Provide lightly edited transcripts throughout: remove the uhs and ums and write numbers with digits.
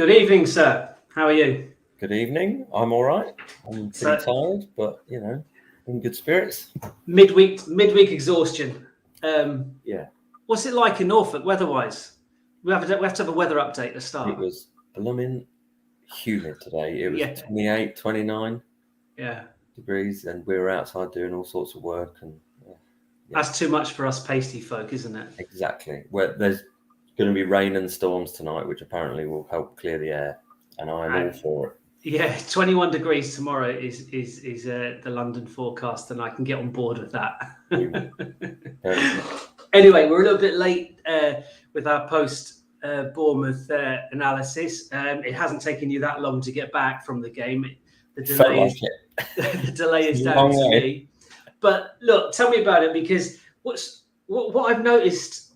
Good evening, sir. How are you? Good evening. I'm all right. I'm pretty tired, but in good spirits. Midweek exhaustion. Yeah. What's it like in Norfolk weather-wise? We have to have a weather update to start. It was blooming humid today. It was 28, 29 degrees, and we were outside doing all sorts of work. And that's too much for us pasty folk, isn't it? Exactly. Well, there's going to be rain and storms tonight, which apparently will help clear the air, and I'm all for it. Yeah, 21 degrees tomorrow is the London forecast, and I can get on board with that. Anyway, we're a little bit late with our post Bournemouth analysis. It hasn't taken you that long to get back from the game. The delay is down to me. But look, tell me about it, because what I've noticed.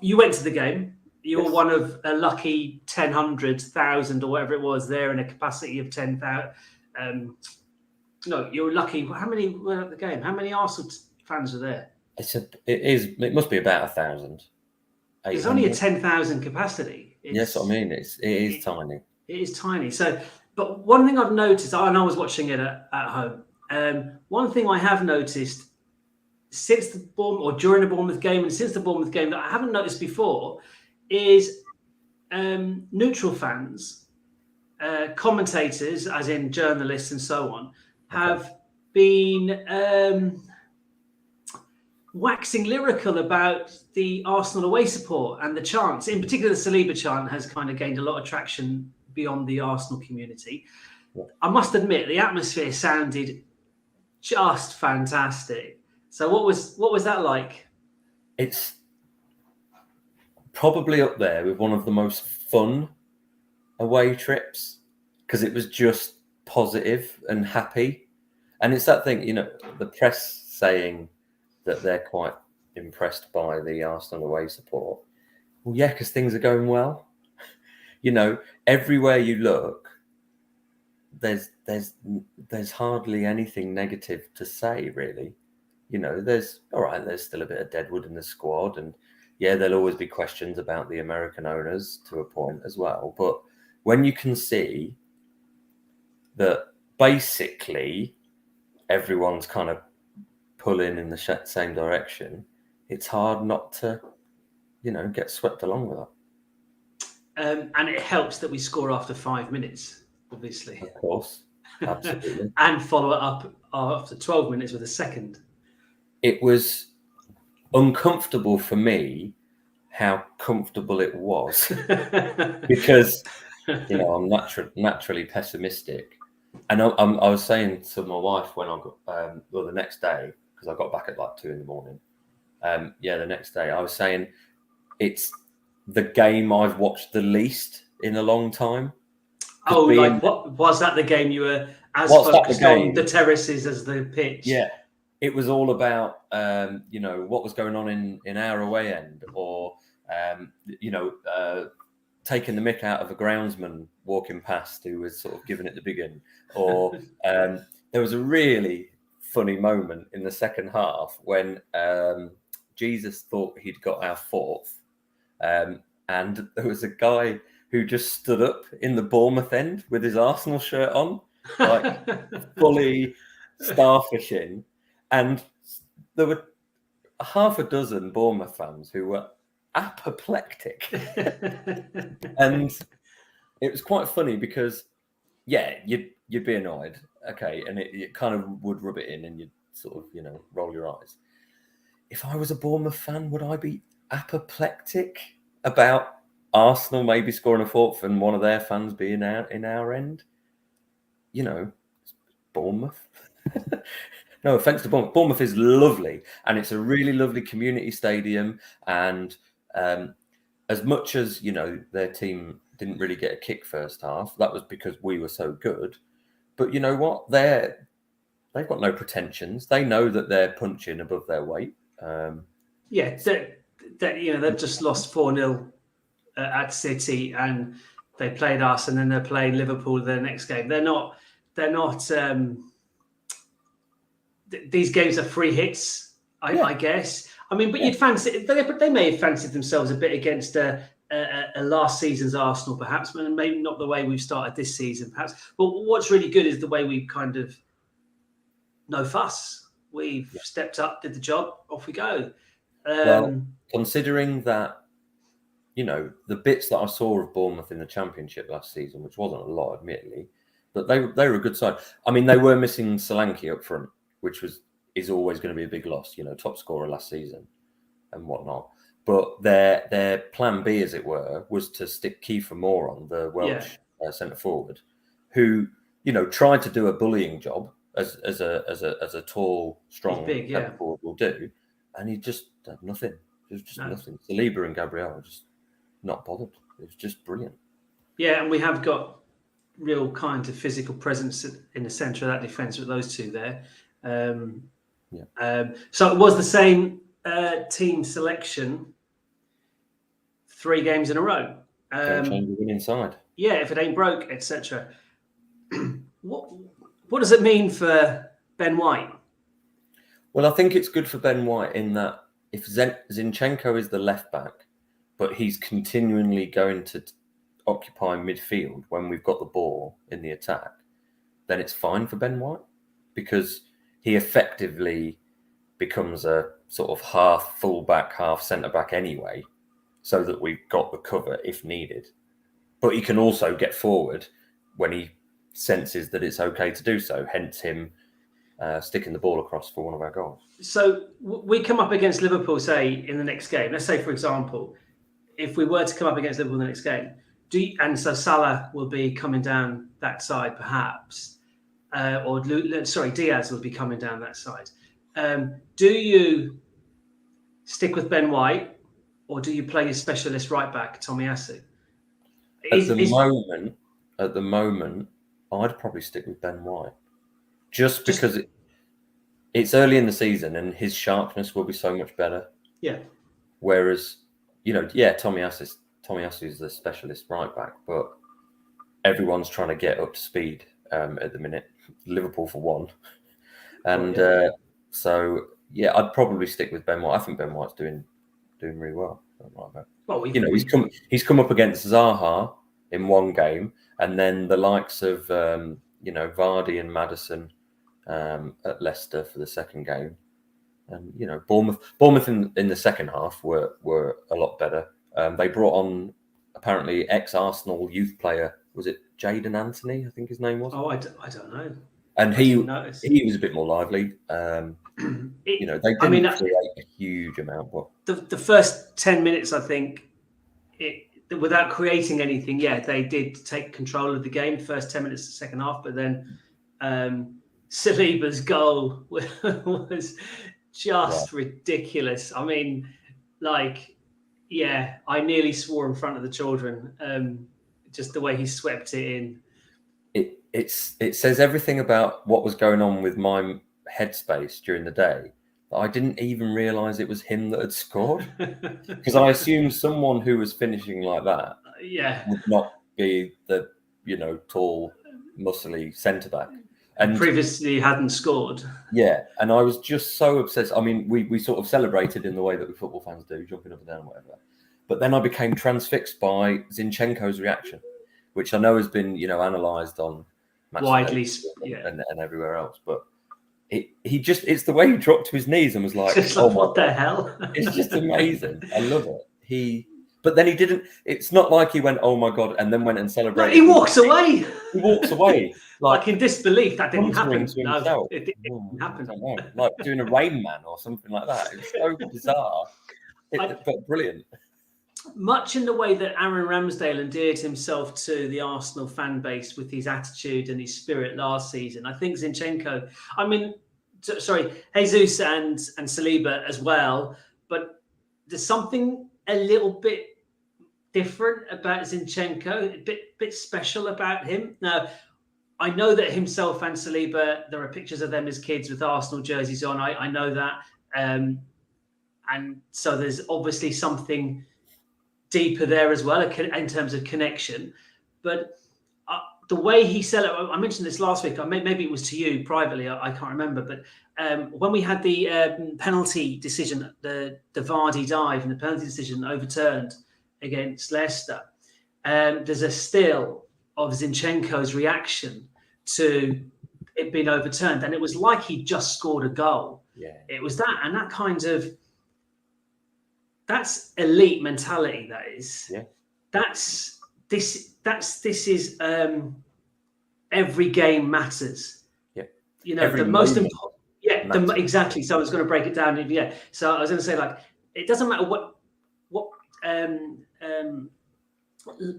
You went to the game. You were one of a lucky 1,000 or whatever it was there in a capacity of 10,000. No, you were lucky. How many were at the game? How many Arsenal fans were there? It must be about 1,000. It's only a 10,000 capacity. Yes, I mean it is tiny. It is tiny. So, but one thing I've noticed, and I was watching it at home. One thing I have noticed since the Bournemouth, or during the Bournemouth game, and since the Bournemouth game that I haven't noticed before, is neutral fans, commentators, as in journalists and so on, have been waxing lyrical about the Arsenal away support and the chants. In particular, the Saliba chant has kind of gained a lot of traction beyond the Arsenal community. Yeah. I must admit, the atmosphere sounded just fantastic. So what was that like? It's probably up there with one of the most fun away trips, because it was just positive and happy. And it's that thing, the press saying that they're quite impressed by the Arsenal away support. Well, yeah, because things are going well. Everywhere you look, there's hardly anything negative to say, really. There's still a bit of deadwood in the squad, and there'll always be questions about the American owners to a point as well. But when you can see that basically everyone's kind of pulling in the same direction, it's hard not to, get swept along with that. And it helps that we score after 5 minutes, obviously. Of course, absolutely. And follow it up after 12 minutes with a second. It was uncomfortable for me how comfortable it was, because I'm naturally pessimistic, and I was saying to my wife when I got the next day, because I got back at like 2 a.m. The next day I was saying it's the game I've watched the least in a long time. What was that? The game you were as focused on the terraces as the pitch? Yeah. It was all about, what was going on in our away end, or, taking the mick out of a groundsman walking past who was sort of giving it the big one. Or there was a really funny moment in the second half when Jesus thought he'd got our fourth. And there was a guy who just stood up in the Bournemouth end with his Arsenal shirt on, like fully starfishing. And there were half a dozen Bournemouth fans who were apoplectic. And it was quite funny because, you'd be annoyed. Okay. And it kind of would rub it in, and you'd sort of, roll your eyes. If I was a Bournemouth fan, would I be apoplectic about Arsenal maybe scoring a fourth and one of their fans being out in our end? Bournemouth. No offense to Bournemouth. Bournemouth is lovely, and it's a really lovely community stadium. And as much as, their team didn't really get a kick first half, that was because we were so good. But you know what? They've got no pretensions. They know that they're punching above their weight. They've just lost 4-0 at City, and they played us, and then they're playing Liverpool their next game. They're not. These games are free hits, I guess. I mean, but you'd fancy they may have fancied themselves a bit against a last season's Arsenal, perhaps, and maybe not the way we've started this season, perhaps. But what's really good is the way we've kind of no fuss. We've stepped up, did the job, off we go. Well, considering that, the bits that I saw of Bournemouth in the Championship last season, which wasn't a lot, admittedly, but they were a good side. I mean, they were missing Solanke up front, which is always going to be a big loss. Top scorer last season and whatnot. But their plan B, as it were, was to stick Kiefer Moore on, the Welsh centre forward, who tried to do a bullying job as a tall, strong centre forward will do, and he just had nothing. There was just nothing. Saliba and Gabriel were just not bothered. It was just brilliant. Yeah, and we have got real kind of physical presence in the centre of that defence with those two there. So it was the same team selection 3 games in a row. Don't change the winning side. Yeah, if it ain't broke, etc. What does it mean for Ben White? Well, I think it's good for Ben White in that if Zinchenko is the left back, but he's continually going to occupy midfield when we've got the ball in the attack, then it's fine for Ben White because he effectively becomes a sort of half full-back, half centre-back anyway, so that we've got the cover if needed. But he can also get forward when he senses that it's okay to do so, hence him sticking the ball across for one of our goals. So we come up against Liverpool, say, in the next game. Let's say, for example, if we were to come up against Liverpool in the next game, and so Salah will be coming down that side, perhaps, Diaz will be coming down that side. Do you stick with Ben White, or do you play your specialist right back, Tomiyasu? At the moment, I'd probably stick with Ben White, just because it's early in the season and his sharpness will be so much better. Yeah. Whereas, Tomiyasu is the specialist right back, but everyone's trying to get up to speed at the minute. Liverpool for one, and I'd probably stick with Ben White. I think Ben White's doing really well. He's come up against Zaha in one game, and then the likes of Vardy and Maddison at Leicester for the second game, and Bournemouth in the second half were a lot better. They brought on apparently ex-Arsenal youth player. Was it Jadon Anthony? I think his name was. Oh, I don't know. And he was a bit more lively. They didn't create a huge amount, but the first 10 minutes, I think, without creating anything, they did take control of the game. First 10 minutes of the second half, but then Saliba's goal was just ridiculous. I mean, I nearly swore in front of the children. Just the way he swept it in. It says everything about what was going on with my headspace during the day. That I didn't even realise it was him that had scored, because I assumed someone who was finishing like that would not be the tall, muscly centre back. And previously hadn't scored. Yeah, and I was just so obsessed. I mean, we sort of celebrated in the way that we football fans do, jumping up and down, whatever. But then I became transfixed by Zinchenko's reaction, which I know has been, analysed on widely and everywhere else. But it's the way he dropped to his knees and was like, what the hell? It's just amazing. I love it. But then he didn't. It's not like he went, oh my God, and then went and celebrated. No, he walks away. He walks away. Like in disbelief, that didn't happen. No, it didn't happen. I don't know. Like doing a Rain Man or something like that. It's so bizarre, but brilliant. Much in the way that Aaron Ramsdale endeared himself to the Arsenal fan base with his attitude and his spirit last season, I think Zinchenko, Jesus and Saliba as well, but there's something a little bit different about Zinchenko, a bit special about him. Now, I know that himself and Saliba, there are pictures of them as kids with Arsenal jerseys on. I know that. And so there's obviously something deeper there as well in terms of connection. But the way he celebrated, I mentioned this last week, maybe it was to you privately, I can't remember, but when we had the penalty decision, the Vardy dive and the penalty decision overturned against Leicester, there's a still of Zinchenko's reaction to it being overturned, and it was like he just scored a goal. Yeah, it was that, and that kind of, that's elite mentality. That is, yeah. This is every game matters. Yeah, you know, every the most moment important. Yeah, exactly. So I was going to break it down. Yeah, so I was going to say, like, it doesn't matter what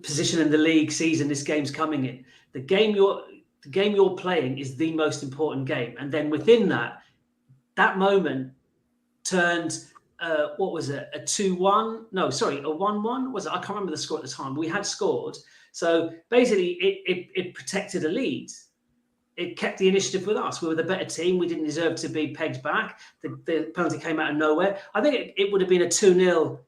position in the league season this game's coming in. The game you're playing is the most important game, and then within that moment turned. What was it? A 2-1? No, sorry, a 1-1? Was it? I can't remember the score at the time. We had scored, so basically it protected a lead. It kept the initiative with us. We were the better team. We didn't deserve to be pegged back. The penalty came out of nowhere. I think it would have been a 2-1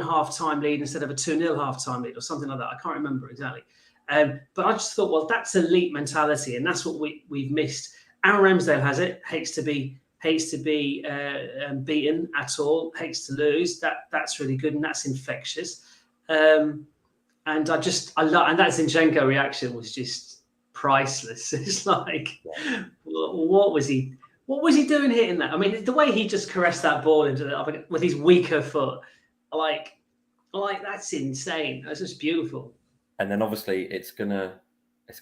half-time lead instead of a 2-0 half-time lead or something like that. I can't remember exactly. But I just thought, well, that's elite mentality, and that's what we've missed. Aaron Ramsdale has it. Hates to be beaten at all. Hates to lose. That's really good, and that's infectious. And I love, and that Zinchenko reaction was just priceless. It's like, what was he doing hitting that? I mean, the way he just caressed that ball into with his weaker foot, like that's insane. That's just beautiful. And then obviously it's gonna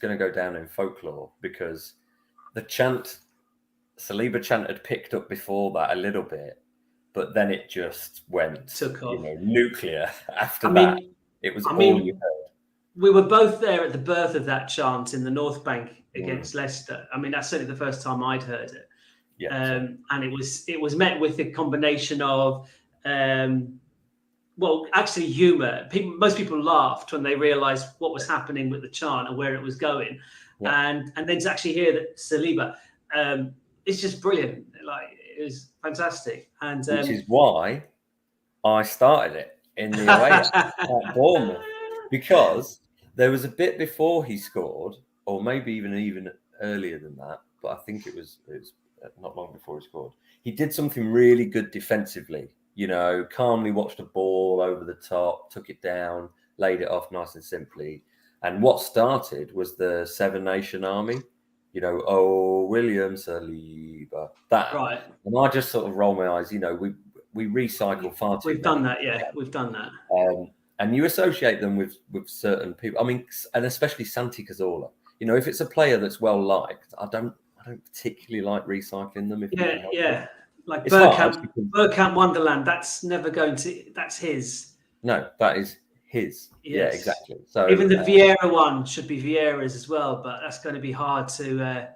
go down in folklore, because the Saliba chant had picked up before that a little bit, but then it just took off. Nuclear after that. It was all you heard. We were both there at the birth of that chant in the North Bank against Leicester. I mean, that's certainly the first time I'd heard it. Yeah, and it was met with a combination of, actually humour. Most people laughed when they realised what was happening with the chant and where it was going, and then to actually hear that Saliba, it's just brilliant. Like, it was fantastic, and which is why I started it in the away at Bournemouth, because there was a bit before he scored, or maybe even earlier than that, but I think it was not long before he scored. He did something really good defensively. Calmly watched a ball over the top, took it down, laid it off nice and simply. And what started was the Seven Nation Army. Oh, William Saliba, that. Right. And I just sort of roll my eyes. We recycle far too. We've done that, yeah. We've done that. And you associate them with certain people. I mean, and especially Santi Cazorla. If it's a player that's well liked, I don't particularly like recycling them. Yeah. Like Bergkamp Wonderland. That's never going to. That's his. No, that is his. Yes. Yeah, exactly. So even the Vieira one should be Vieira's as well, but that's going to be hard to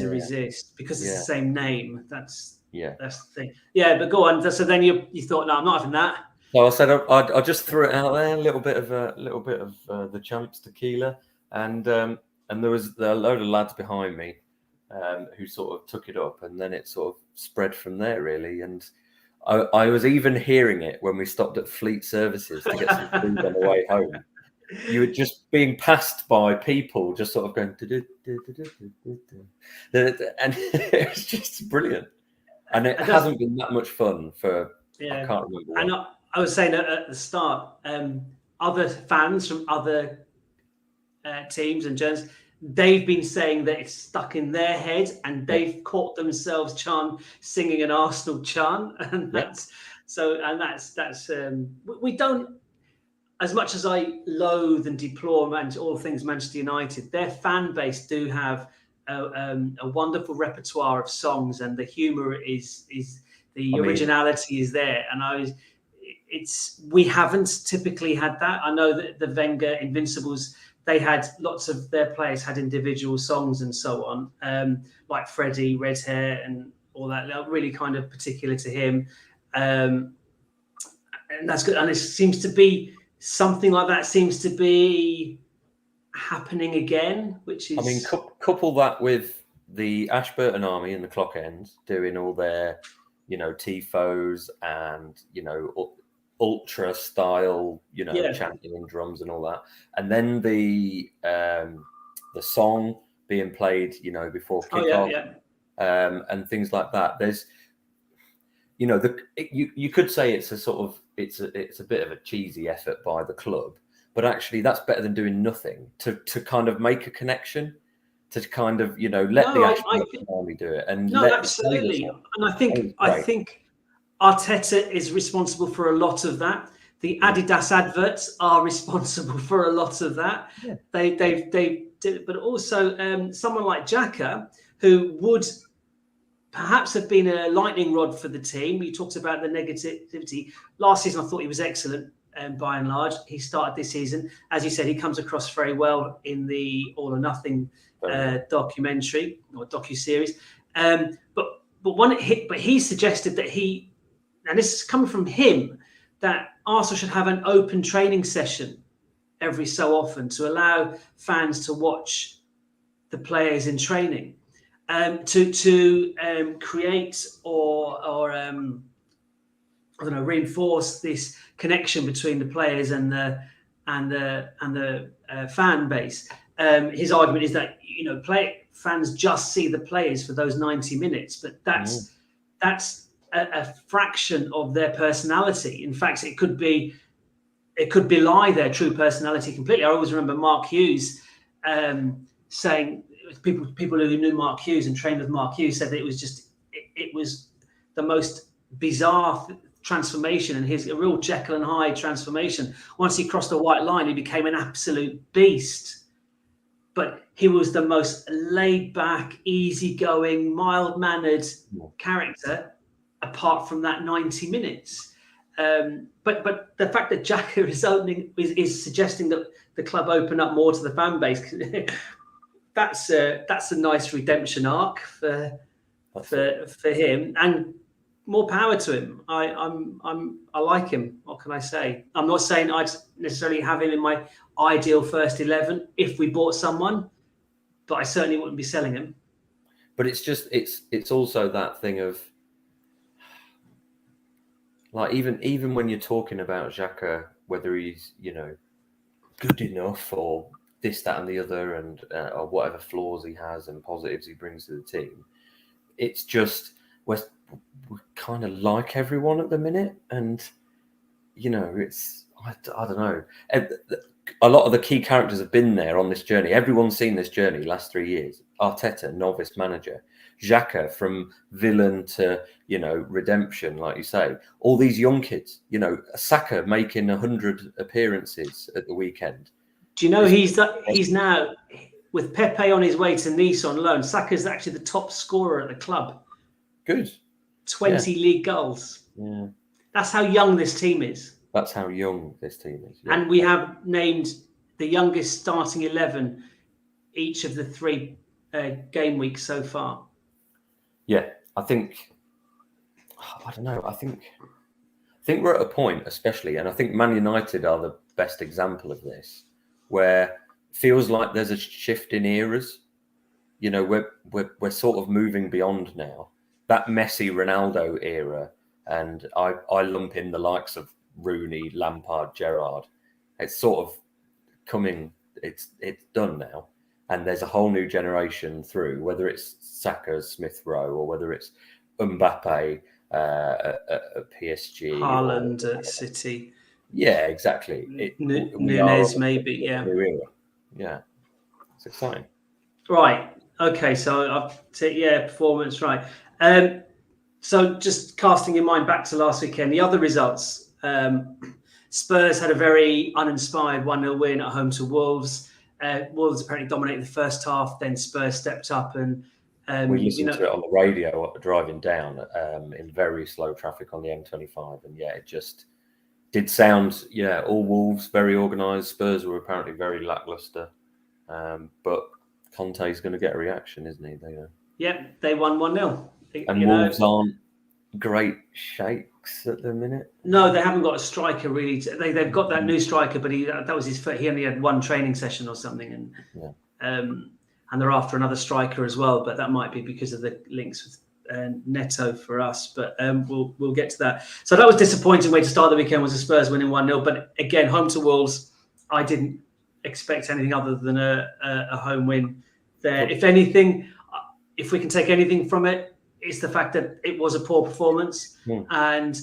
resist, because it's the same name. That's the thing. Yeah, but go on. So then you thought, no, I'm not having that. So I said I just threw it out there, a little bit of the Champs tequila, and there was a load of lads behind me who sort of took it up, and then it sort of spread from there, really. And I was even hearing it when we stopped at Fleet Services to get some food on the way home. You were just being passed by people, just sort of going, and it's just brilliant. And it hasn't been that much fun for, I can't remember what. And I was saying at the start, other fans from other teams and journalists, they've been saying that it's stuck in their head, and they've caught themselves singing an Arsenal chant, and that's we don't. As much as I loathe and deplore all things Manchester United, their fan base do have a wonderful repertoire of songs, and the humour is the originality is there. And we haven't typically had that. I know that the Wenger Invincibles, they had lots of their players had individual songs and so on, like Freddie, Red Hair, and all that. They're really kind of particular to him, and that's good. And it seems to be something like that seems to be happening again, which is. I mean, couple that with the Ashburton Army and the Clock Ends doing all their, tifos and ultra style, chanting and drums and all that, and then the song being played, before kickoff, and things like that. There's, you could say it's a sort of it's a bit of a cheesy effort by the club, but actually that's better than doing nothing. To kind of make a connection, to kind of let the Ashton Army do it, and let absolutely. And I think Arteta is responsible for a lot of that. The Adidas adverts are responsible for a lot of that. Yeah. They did, but also someone like Xhaka, who would perhaps have been a lightning rod for the team. You talked about the negativity. Last season, I thought he was excellent, by and large. He started this season. As you said, he comes across very well in the All or Nothing documentary or docuseries. But he suggested that and this is coming from him, that Arsenal should have an open training session every so often to allow fans to watch the players in training, to create or I don't know, reinforce this connection between the players and the fan base. His argument is that fans just see the players for those 90 minutes, but that's a fraction of their personality. In fact, it could belie their true personality completely. I always remember Mark Hughes saying, people who knew Mark Hughes and trained with Mark Hughes said that it was the most bizarre transformation, and a real Jekyll and Hyde transformation. Once he crossed the white line, he became an absolute beast. But he was the most laid-back, easygoing, mild-mannered character, apart from that 90 minutes. But the fact that Xhaka is suggesting that the club open up more to the fan base, that's a nice redemption arc for him, and more power to him. I like him. What can I say? I'm not saying I'd necessarily have him in my ideal first 11 if we bought someone, but I certainly wouldn't be selling him. But it's also that thing of, like, even when you're talking about Xhaka, whether he's good enough or this, that, and the other, and or whatever flaws he has and positives he brings to the team, it's just we kind of like everyone at the minute, and it's I don't know. A lot of the key characters have been there on this journey. Everyone's seen this journey last 3 years. Arteta, novice manager. Xhaka, from villain to redemption, like you say. All these young kids. Saka making 100 appearances at the weekend. Do you know he's now, with Pepe on his way to Nice on loan, Saka's actually the top scorer at the club. Good. 20 league goals. Yeah. That's how young this team is. That's how young this team is. Yeah. And we have named the youngest starting 11 each of the 3 game weeks so far. Yeah, I don't know. I think we're at a point, especially, and I think Man United are the best example of this, where it feels like there's a shift in eras. We're sort of moving beyond now that Messi, Ronaldo era, and I lump in the likes of Rooney, Lampard, Gerrard. It's sort of coming. It's done now, and there's a whole new generation through. Whether it's Saka, Smith Rowe, or whether it's Mbappe at PSG, Haaland at City. Yeah, exactly. Nunes, maybe. Yeah. Yeah, it's exciting. Right. Okay. So performance. Right. So just casting your mind back to last weekend, the other results. Spurs had a very uninspired 1-0 win at home to Wolves. Wolves apparently dominated the first half, then Spurs stepped up and we listened to it on the radio driving down in very slow traffic on the M25, and it just did sound all Wolves very organised. Spurs were apparently very lacklustre, but Conte's going to get a reaction, isn't he? They won 1-0. And Wolves aren't great shakes at the minute. No, they haven't got a striker really. They've got that new striker, but that was his first. He only had one training session or something, and they're after another striker as well. But that might be because of the links with Neto for us. But we'll get to that. So that was a disappointing way to start the weekend, was the Spurs winning 1-0. But again, home to Wolves, I didn't expect anything other than a home win there. If anything, if we can take anything from it, it's the fact that it was a poor performance, and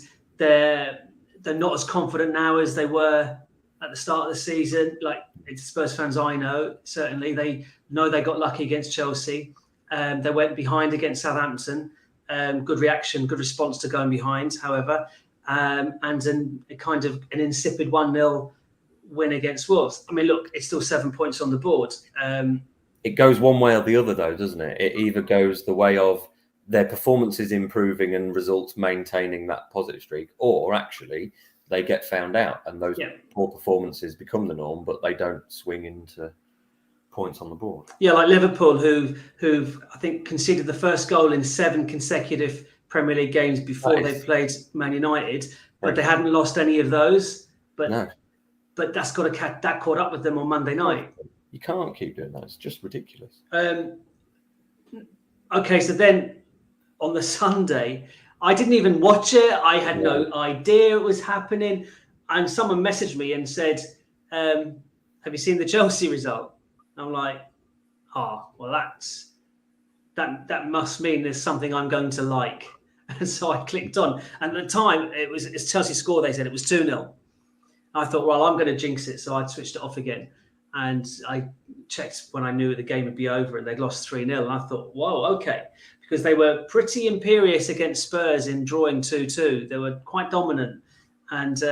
they're not as confident now as they were at the start of the season. Like Spurs fans I know, certainly they know they got lucky against Chelsea. They went behind against Southampton. Good reaction, good response to going behind, however. And a kind of an insipid 1-0 win against Wolves. I mean, look, it's still 7 points on the board. It goes one way or the other, though, doesn't it? It either goes the way of their performances improving and results maintaining that positive streak, or actually they get found out and those poor performances become the norm, but they don't swing into points on the board. Yeah, like Liverpool, who've I think conceded the first goal in 7 consecutive Premier League games before they played Man United, but they hadn't lost any of those. But that's got to that caught up with them on Monday night. You can't keep doing that. It's just ridiculous. Okay, so then on the Sunday, I didn't even watch it. I had no idea it was happening. And someone messaged me and said, have you seen the Chelsea result? And I'm like, well, that must mean there's something I'm going to like. And so I clicked on. And at the time, it's Chelsea score, they said it was 2-0. I thought, well, I'm going to jinx it. So I switched it off again. And I checked when I knew the game would be over and they'd lost 3-0. And I thought, whoa, okay. Because they were pretty imperious against Spurs in drawing 2-2. They were quite dominant. And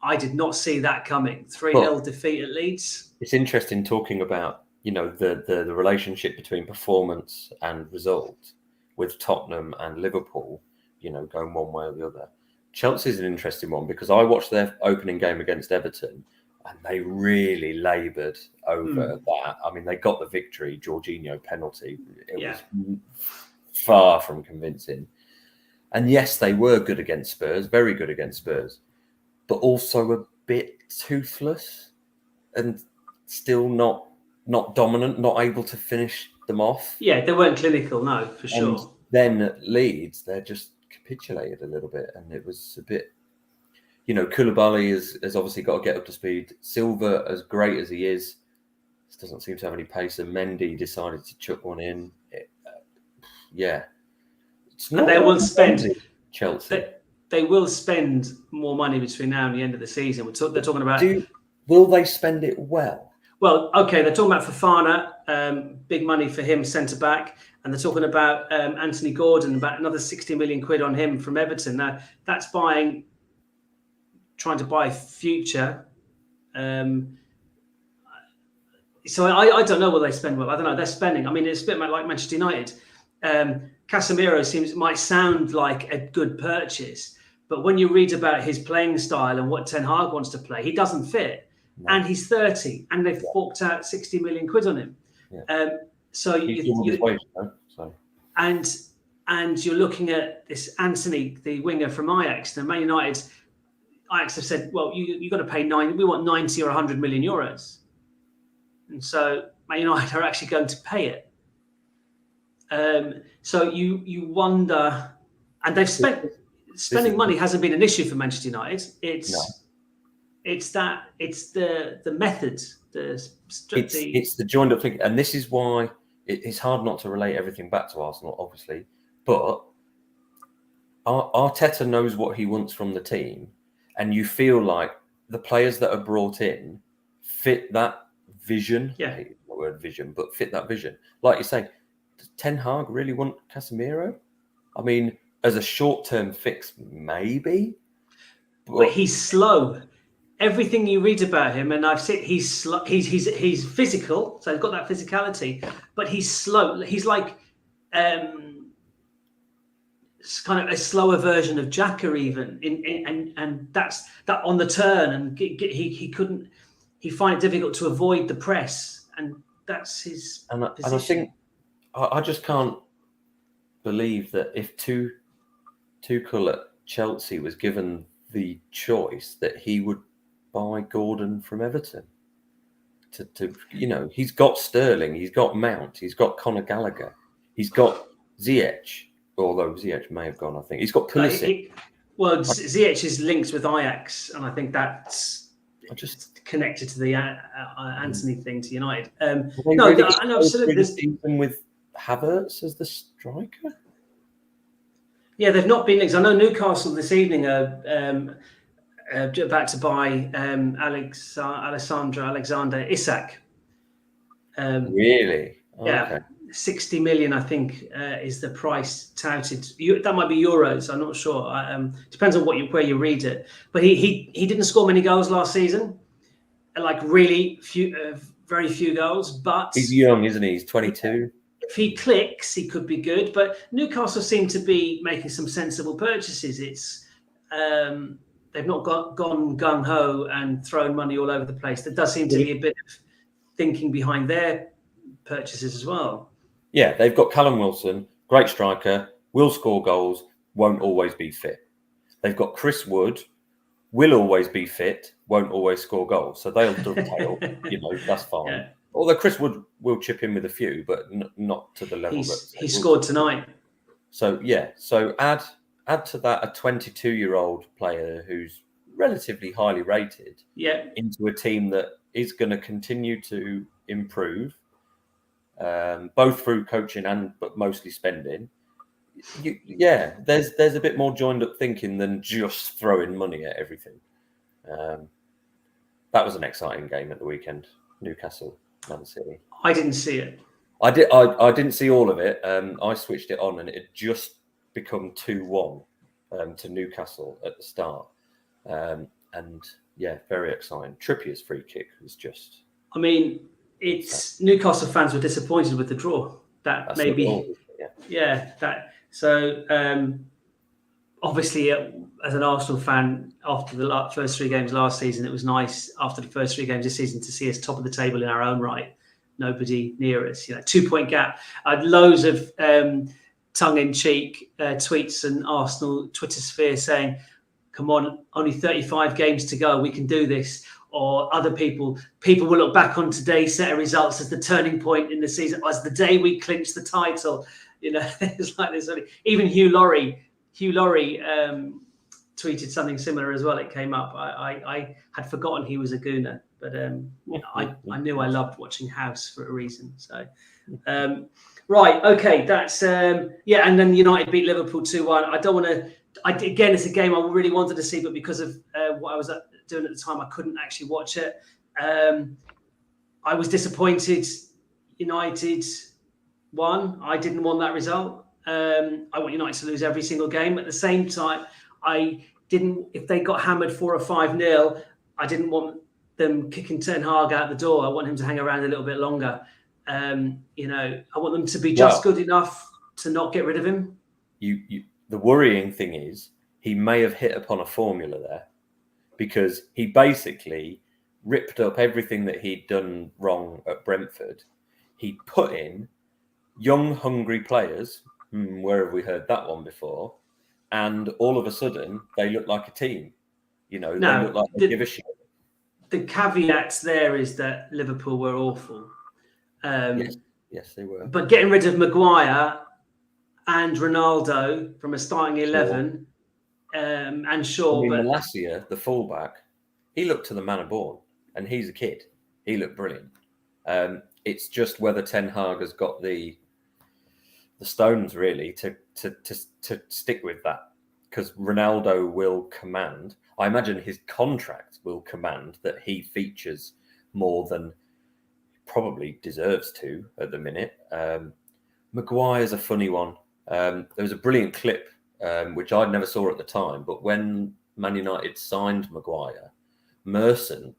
I did not see that coming. 3-0 defeat at Leeds. It's interesting talking about, the relationship between performance and result with Tottenham and Liverpool, going one way or the other. Chelsea's an interesting one because I watched their opening game against Everton and they really laboured over that. I mean, they got the victory, Jorginho penalty. It was far from convincing. And yes, they were good against Spurs, very good against Spurs, but also a bit toothless and still not dominant, not able to finish them off. Yeah, they weren't clinical, no, for sure. And then at Leeds, they just capitulated a little bit and it was a bit... Koulibaly has obviously got to get up to speed. Silva, as great as he is, doesn't seem to have any pace. And Mendy decided to chuck one in. It's not. And they will spend Chelsea. They will spend more money between now and the end of the season. They're talking about. Will they spend it well? Well, okay. They're talking about Fofana, big money for him, centre back, and they're talking about Anthony Gordon, about another 60 million quid on him from Everton. Now that's trying to buy future. So I don't know what they spend well. I don't know. They're spending. I mean, it's a bit like Manchester United. Casemiro might sound like a good purchase, but when you read about his playing style and what Ten Hag wants to play, he doesn't fit. No. And he's 30, and they've forked out 60 million quid on him. Yeah. And you're looking at this Anthony, the winger from Ajax. Now, Man United. Ajax have said, well, you've got to pay we want 90 or 100 million euros. And so Man United are actually going to pay it. So you wonder, and they've spending money hasn't been an issue for Manchester United. It's the methods, it's the joined up thing. And this is why it's hard not to relate everything back to Arsenal, obviously. But Arteta knows what he wants from the team. And you feel like the players that are brought in fit that vision. Yeah. I hate the word vision, but fit that vision. Like you say, does Ten Hag really want Casemiro? I mean, as a short-term fix, maybe. But he's slow. Everything you read about him, and I've seen he's slow. He's physical, so he's got that physicality. But he's slow. He's like kind of a slower version of Xhaka, even and that's that on the turn, and he find it difficult to avoid the press, and that's his position. And I think I just can't believe that if Tuchel at Chelsea was given the choice that he would buy Gordon from Everton. To he's got Sterling, he's got Mount, he's got Conor Gallagher, he's got Ziyech. Although Ziyech may have gone, I think. He's got Pulisic. Ziyech is linked with Ajax, and I think that's just connected to the Anthony thing to United. Absolutely. Season with Havertz as the striker? Yeah, they've not been linked. I know Newcastle this evening are about to buy Alexander Isak. Really? Oh, yeah, okay. 60 million, I think, is the price touted. That might be euros. I'm not sure. Depends on where you read it. But he didn't score many goals last season. Like really few, very few goals. But he's young, isn't he? He's 22. If he clicks, he could be good. But Newcastle seem to be making some sensible purchases. It's they've not gone gung ho and thrown money all over the place. There does seem to be a bit of thinking behind their purchases as well. Yeah, they've got Callum Wilson, great striker, will score goals, won't always be fit. They've got Chris Wood, will always be fit, won't always score goals. So they'll dovetail, that's fine. Yeah. Although Chris Wood will chip in with a few, but not to the level he scored tonight. So add to that a 22-year-old player who's relatively highly rated into a team that is going to continue to improve, both through coaching but mostly spending. There's a bit more joined up thinking than just throwing money at everything. That was an exciting game at the weekend. Newcastle, Man City. I didn't see it. I didn't see all of it. I switched it on and it had just become 2-1 to Newcastle at the start. Very exciting. Trippier's free kick was just... I mean, it's Newcastle fans were disappointed with the draw. That's maybe... So, obviously, as an Arsenal fan, after the first 3 games last season, it was nice after the first 3 games this season to see us top of the table in our own right. Nobody near us. 2-point gap. I had loads of tongue-in-cheek tweets and Arsenal Twitter sphere saying, "Come on, only 35 games to go. We can do this." Or other people will look back on today's set of results as the turning point in the season, as the day we clinched the title. It's like this. Even Hugh Laurie tweeted something similar as well. It came up. I had forgotten he was a Gooner, but I knew I loved watching House for a reason. So, right, okay, that's and then United beat Liverpool 2-1. I don't want to. Again, it's a game I really wanted to see, but because of what I was doing at the time, I couldn't actually watch it. I was disappointed. United won. I didn't want that result. I want United to lose every single game. At the same time, I didn't. If they got hammered 4 or 5-0, I didn't want them kicking Ten Hag out the door. I want him to hang around a little bit longer. I want them to be just good enough to not get rid of him. The worrying thing is he may have hit upon a formula there, because he basically ripped up everything that he'd done wrong at Brentford. He put in young, hungry players. Where have we heard that one before? And all of a sudden, they look like a team. They look like they give a shit. The caveat there is that Liverpool were awful. Yes, they were. But getting rid of Maguire and Ronaldo from a starting 11, and Shaw. Malacia, the fullback, he looked to the manner born, and he's a kid. He looked brilliant. It's just whether Ten Hag has got the stones really to stick with that, because Ronaldo will command. I imagine his contract will command that he features more than probably deserves to at the minute. Maguire's a funny one. There was a brilliant clip which I never saw at the time, but when Man United signed Maguire, Merson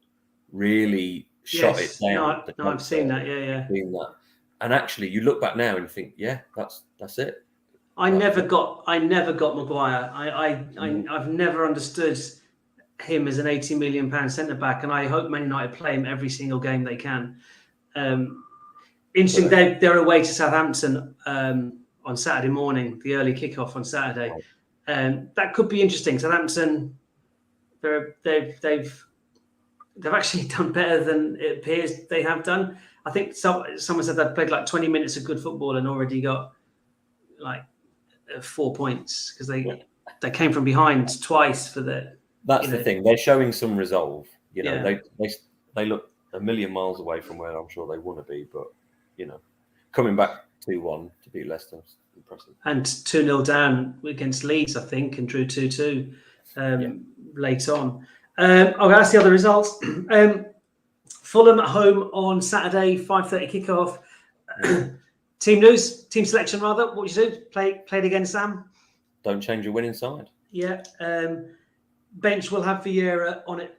really shot it down. No, I've seen that. Yeah. Seen that. And actually, you look back now and think, that's it. I never got Maguire. I've never understood him as an £80 million centre back, and I hope Man United play him every single game they can. Interesting. They're away to Southampton on Saturday morning, the early kickoff on Saturday. That could be interesting. Southampton, they've actually done better than it appears they have done. I think someone said they've played like 20 minutes of good football and already got like 4 points because they came from behind twice for the. That's the thing. They're showing some resolve. They look a million miles away from where I'm sure they want to be, but coming back 2-1 to beat Leicester, impressive. And 2-0 down against Leeds, I think, and drew 2-2 late on. That's the other results. Fulham at home on Saturday, 5:30 kickoff. Team selection rather. What would you do? Play it again, Sam? Don't change your winning side. Yeah. Bench will have Vieira on it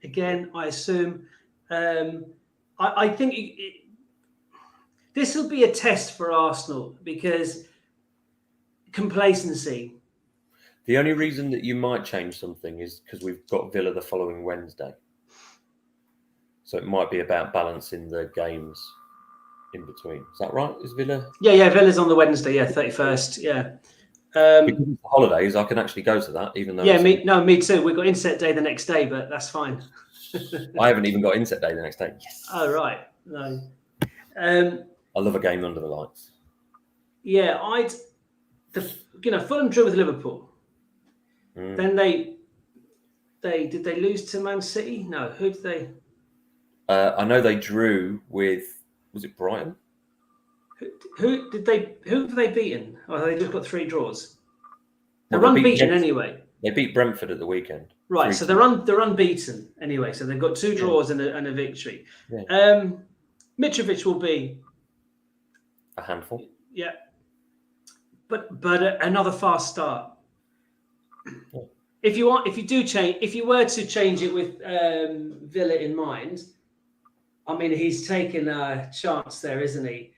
again, I assume. I think this will be a test for Arsenal because complacency. The only reason that you might change something is because we've got Villa the following Wednesday. So it might be about balancing the games in between. Is that right? Is Villa? Yeah. Villa's on the Wednesday. Yeah, 31st. Yeah. Because it's the holidays, I can actually go to that, even though. Yeah, me too. We've got inset day the next day, but that's fine. I haven't even got inset day the next day. Yes. Oh right. No. I love a game under the lights. Yeah, Fulham drew with Liverpool. Then they did they lose to Man City? No, who did they? I know they drew with, was it Brighton? Who have they beaten? Oh, they just got 3 draws. They're unbeaten anyway. They beat Brentford at the weekend. Right, so they're unbeaten anyway. So they've got 2 draws and a victory. Yeah. Mitrovic will be a handful. Yeah, but another fast start. Yeah. If you were to change it with Villa in mind, I mean, he's taken a chance there, isn't he?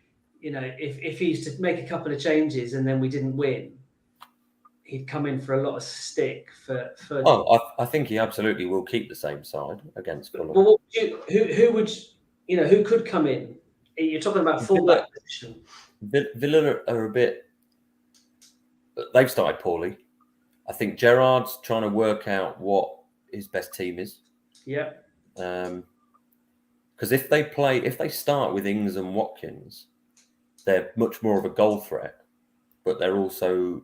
You know, if he's to make a couple of changes and then we didn't win, he'd come in for a lot of stick for. Oh, I think he absolutely will keep the same side against Fulham. Well, who could come in? You're talking about fullback position. Villa are a bit. They've started poorly. I think Gerrard's trying to work out what his best team is. Yeah. Because if they start with Ings and Watkins, they're much more of a goal threat, but they're also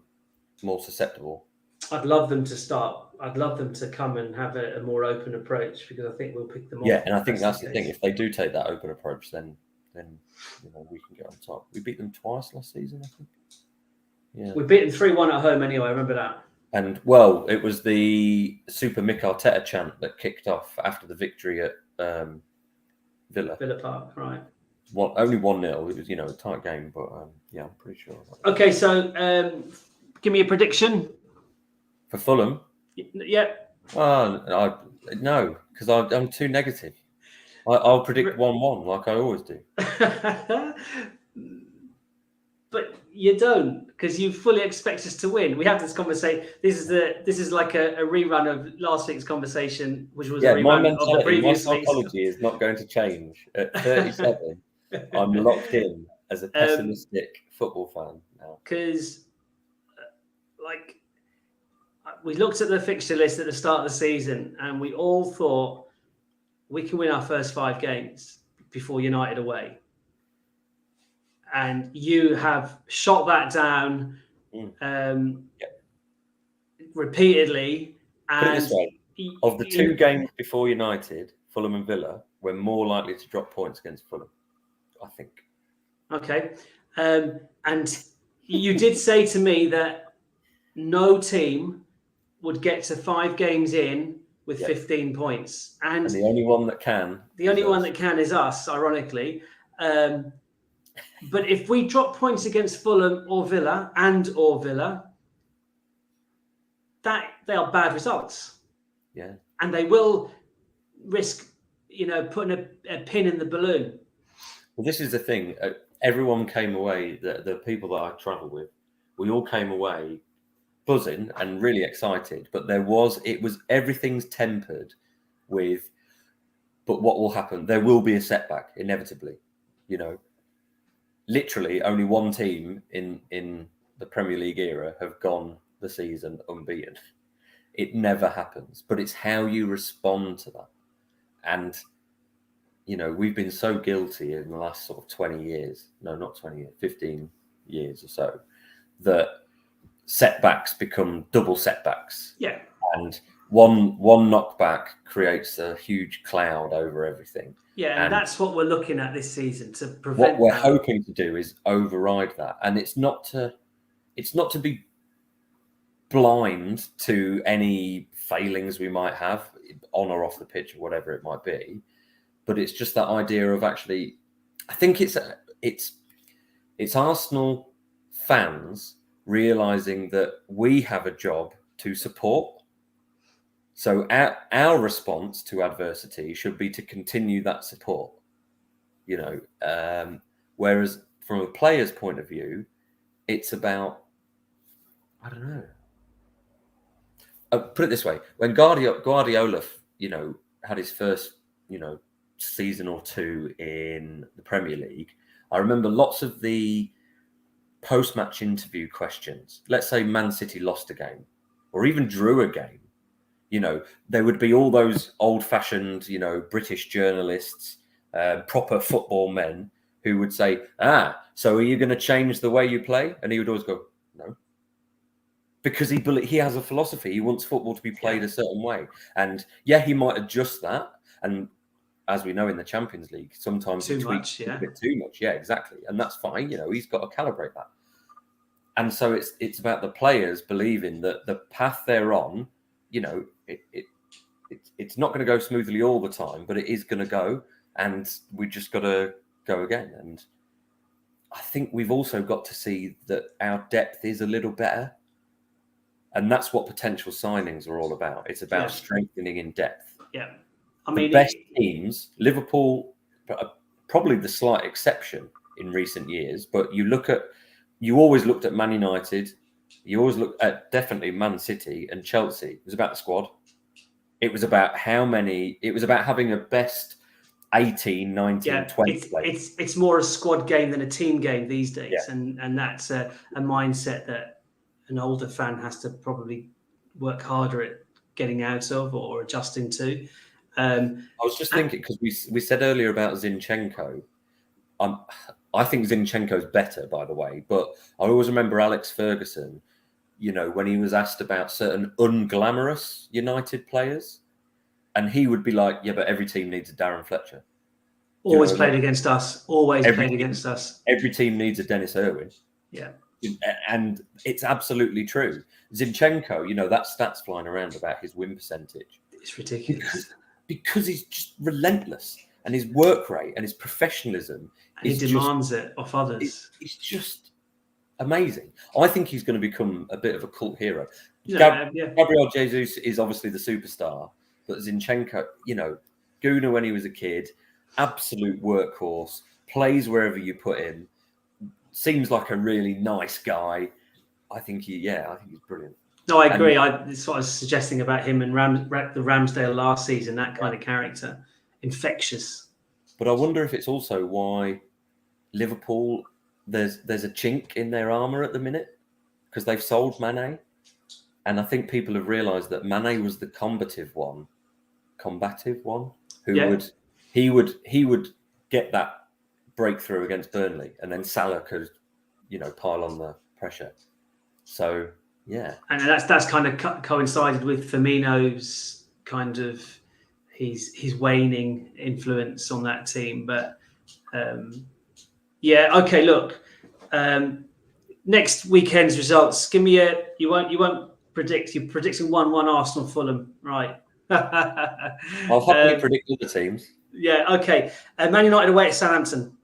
more susceptible. I'd love them to start. I'd love them to come and have a more open approach because I think we'll pick them off. Yeah, and I think that's the thing. If they do take that open approach, then we can get on top. We beat them twice last season, I think. Yeah, we beat them 3-1 at home anyway. I remember that. And well, it was the Super Mick Arteta chant that kicked off after the victory at Villa Park, right? Only 1-0. It was a tight game, but yeah, I'm pretty sure. Okay, so give me a prediction for Fulham. Yeah. No, because I'm too negative. I'll predict 1-1 like I always do. But you don't, because you fully expect us to win. We have this conversation. This is like a rerun of last week's conversation, which was a rerun of the previous week's. My psychology is not going to change. At 37, I'm locked in as a pessimistic football fan now. Because, we looked at the fixture list at the start of the season, and we all thought we can win our first 5 games before United away. And you have shot that down repeatedly. And put it this way: of the 2 games before United, Fulham and Villa, we're more likely to drop points against Fulham, I think. Okay. And you did say to me that no team would get to 5 games in with 15 points. And the only one that can. The only one that can is us, ironically. But if we drop points against Fulham or Villa, that they are bad results. Yeah. And they will risk, putting a pin in the balloon. Well, this is the thing. Everyone came away, the people that I travel with, we all came away buzzing and really excited. But everything's tempered with, but what will happen? There will be a setback, inevitably, Literally, only one team in the Premier League era have gone the season unbeaten. It never happens, but it's how you respond to that. And, we've been so guilty in the last sort of 20 years, no, not 20 years, 15 years or so, that setbacks become double setbacks. Yeah. And one knockback creates a huge cloud over everything. Yeah, and that's what we're looking at this season to prevent. What we're hoping to do is override that, and it's not to be blind to any failings we might have on or off the pitch or whatever it might be. But it's just that idea of actually, I think it's Arsenal fans realizing that we have a job to support. So our response to adversity should be to continue that support, whereas from a player's point of view, it's about, I don't know. Put it this way: when Guardiola, had his first, season or two in the Premier League, I remember lots of the post-match interview questions. Let's say Man City lost a game, or even drew a game. There would be all those old-fashioned, British journalists, proper football men who would say, so are you going to change the way you play? And he would always go, no. Because he has a philosophy. He wants football to be played a certain way. And he might adjust that. And as we know in the Champions League, sometimes he tweaks a bit too much. Yeah, exactly. And that's fine. He's got to calibrate that. And so it's about the players believing that the path they're on, it's not going to go smoothly all the time, but it is going to go. And we just got to go again. And I think we've also got to see that our depth is a little better. And that's what potential signings are all about. It's about strengthening in depth. Yeah. The best teams, Liverpool, probably the slight exception in recent years, but you always looked at Man United, you always looked at definitely Man City and Chelsea. It was about the squad. It was about it was about having a best 18, 19, 20 players. It's more a squad game than a team game these days. Yeah. And that's a mindset that an older fan has to probably work harder at getting out of or adjusting to. I was just thinking, because we said earlier about Zinchenko. I think Zinchenko's better, by the way, but I always remember Alex Ferguson, when he was asked about certain unglamorous United players, and he would be like, yeah, but every team needs a Darren Fletcher. Always played against us. Always played against us. Every team needs a Dennis Irwin. Yeah. And it's absolutely true. Zinchenko, that stat's flying around about his win percentage. It's ridiculous. Because he's just relentless, and his work rate and his professionalism. And he demands it off others. It's just amazing. I think he's going to become a bit of a cult hero. Gabriel Jesus is obviously the superstar, but Zinchenko, Guna when he was a kid, absolute workhorse, plays wherever you put him. Seems like a really nice guy. I think he's brilliant. No, I agree. That's what I was suggesting about him and the Ramsdale last season, that kind of character. Infectious. But I wonder if it's also why Liverpool, there's a chink in their armour at the minute, because they've sold Mane. And I think people have realised that Mane was the combative one, who would get that breakthrough against Burnley, and then Salah could, pile on the pressure. So, yeah. And that's kind of coincided with Firmino's kind of his waning influence on that team. But, okay, look. Next weekend's results. Give me you won't predict. You're predicting 1-1 Arsenal Fulham, right? I'll happily predict other teams. Yeah, okay. Man United away at Southampton.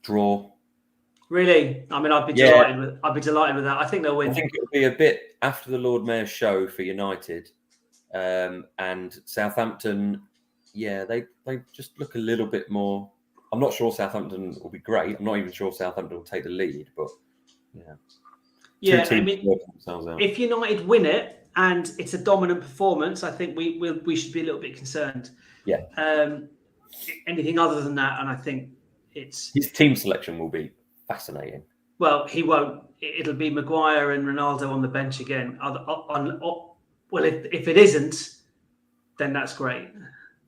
Draw. Really? I mean, I'd be delighted with that. I think they'll win. I think it'll be a bit after the Lord Mayor's show for United, and Southampton. Yeah, they just look a little bit more. I'm not sure Southampton will be great. I'm not even sure Southampton will take the lead, but yeah. I mean, if United win it and it's a dominant performance, I think we should be a little bit concerned. Yeah. Anything other than that, and I think his team selection will be fascinating. Well, he won't. It'll be Maguire and Ronaldo on the bench again. Well, if it isn't, then that's great,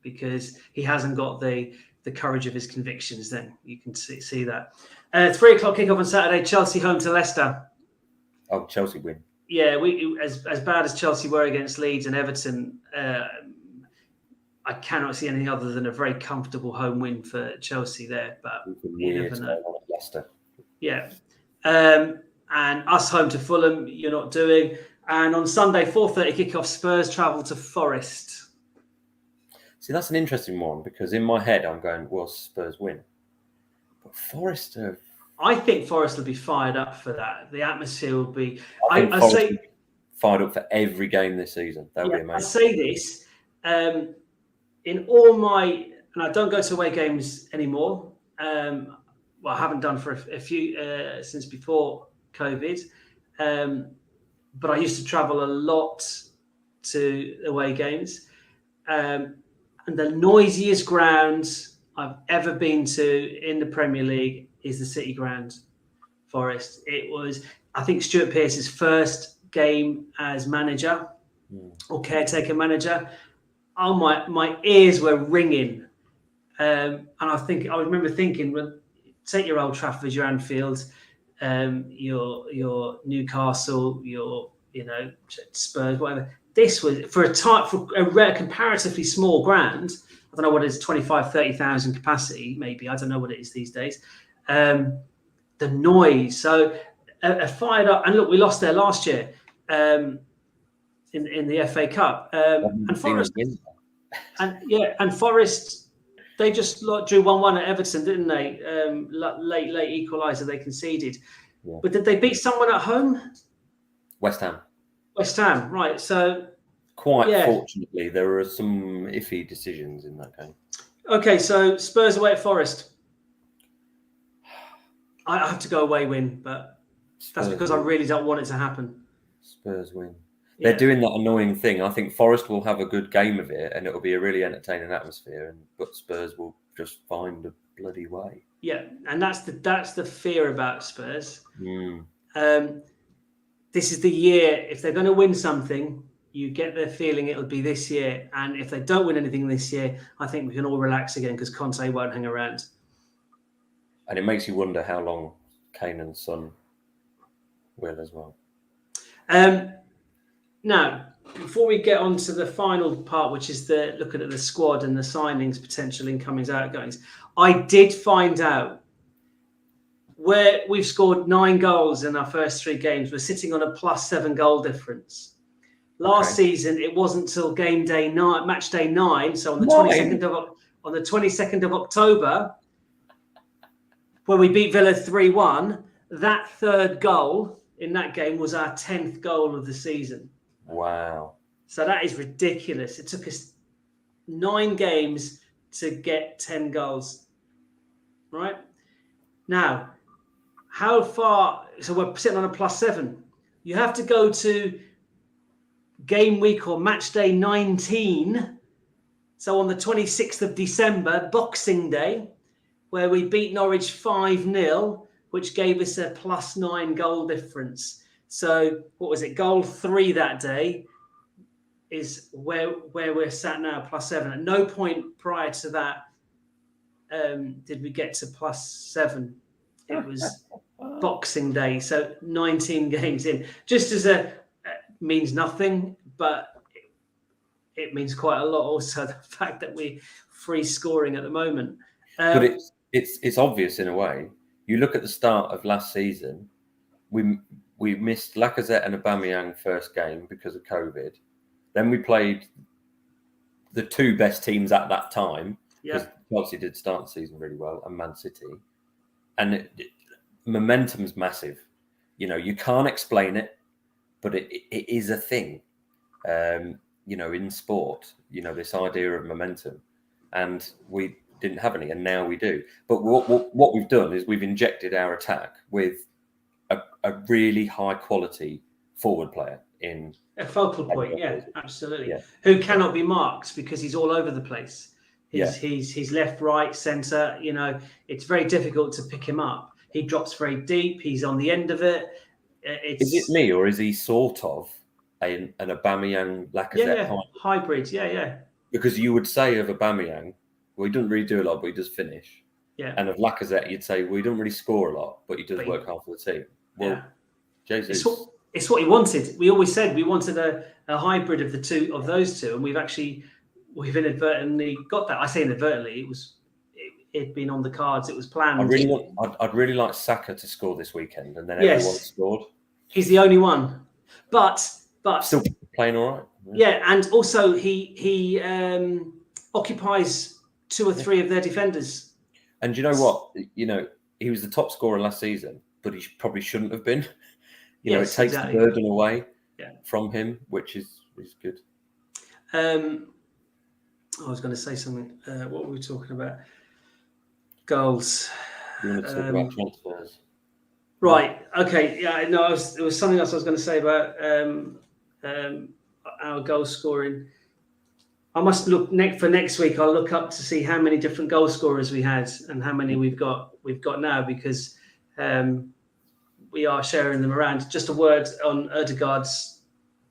because he hasn't got the courage of his convictions. Then you can see that. 3:00 kickoff on Saturday. Chelsea home to Leicester. Oh, Chelsea win. Yeah, we as bad as Chelsea were against Leeds and Everton. I cannot see anything other than a very comfortable home win for Chelsea there. But you never know. Leicester. Yeah. And and us home to Fulham, you're not doing. And on Sunday, 4:30 kickoff, Spurs travel to Forest. See, that's an interesting one because in my head, I'm going, well, Spurs win. But Forest are... I think Forest will be fired up for that. The atmosphere will be... I say will be fired up for every game this season. That would be amazing. I say this, in all my... And I don't go to away games anymore. Well, I haven't done for a few since before COVID. But I used to travel a lot to away games. And the noisiest ground I've ever been to in the Premier League is the City Ground, Forest. It was, I think, Stuart Pearce's first game as manager or caretaker manager. Oh, my ears were ringing. And I remember thinking, well, take your Old Trafford, your Anfield, your Newcastle, your Spurs, whatever. This was for a comparatively small ground. I don't know what it is, 25, 30,000 capacity, maybe. I don't know what it is these days. The noise. So fired up. And look, we lost there last year in the FA Cup. And Forest, and Forest, they just drew 1-1 at Everton, didn't they? Late equaliser they conceded. Yeah. But did they beat someone at home? West Ham. West Ham, right. So fortunately, there were some iffy decisions in that game. Okay, so Spurs away at Forest. I have to go away win, but that's because I really don't want it to happen. Spurs win. Yeah. They're doing that annoying thing. I think Forest will have a good game of it, and it'll be a really entertaining atmosphere. But Spurs will just find a bloody way. Yeah, and that's the fear about Spurs. This is the year. If they're going to win something, you get the feeling it'll be this year. And if they don't win anything this year, I think we can all relax again because Conte won't hang around. And it makes you wonder how long Kane and Son will as well. Now, before we get on to the final part, which is the looking at the squad and the signings, potential incomings, outgoings, I did find out where we've scored 9 goals in our first 3 games. We're sitting on a +7 goal difference. Last season, it wasn't till match day 9, so on the 22nd of October, where we beat Villa 3-1. That 3rd goal in that game was our 10th goal of the season. Wow! So that is ridiculous. It took us 9 games to get 10 goals. Right now, how far? So we're sitting on a +7. You have to go to game week or match day 19. So on the 26th of December, Boxing Day, where we beat Norwich 5-0, which gave us a +9 goal difference. So what was it? Goal 3 that day is where we're sat now, +7. At no point prior to that did we get to +7. It was Boxing Day, so 19 games in. Just as means nothing, but it means quite a lot. Also, the fact that we're free scoring at the moment. But it's obvious in a way. You look at the start of last season, we missed Lacazette and Aubameyang first game because of COVID. Then we played the 2 best teams at that time. Because Chelsea did start the season really well, and Man City. And momentum's massive. You can't explain it, but it is a thing. In sport, this idea of momentum, and we didn't have any, and now we do. But what we've done is we've injected our attack with a really high quality forward player in a focal point. Yeah, absolutely. Yeah. Who cannot be marked because he's all over the place. He's left, right, centre. It's very difficult to pick him up. He drops very deep. He's on the end of it. Is it me, or is he sort of an Aubameyang Lacazette hybrid? Yeah. Because you would say of Aubameyang, well, he doesn't really do a lot, but he does finish. Yeah. And of Lacazette, you'd say, well, he doesn't really score a lot, but he does work hard for the team. Well, Jesus. It's what he wanted. We always said we wanted a hybrid of those two, and we've inadvertently got that. I say inadvertently. it been on the cards. It was planned. I'd really like Saka to score this weekend, and then everyone scored. He's the only one, but still playing all right. Yeah, and also he occupies 2 or 3 of their defenders. And you know what? He was the top scorer last season, but he probably shouldn't have been. It takes the burden away from him, which is good. I was going to say something. What were we talking about? Goals. You want to talk about transfers? Right. Okay. Yeah. No. There was something else I was going to say about our goal scoring. I must look for next week. I'll look up to see how many different goal scorers we had and how many we've got now, because we are sharing them around. Just a word on Ødegaard's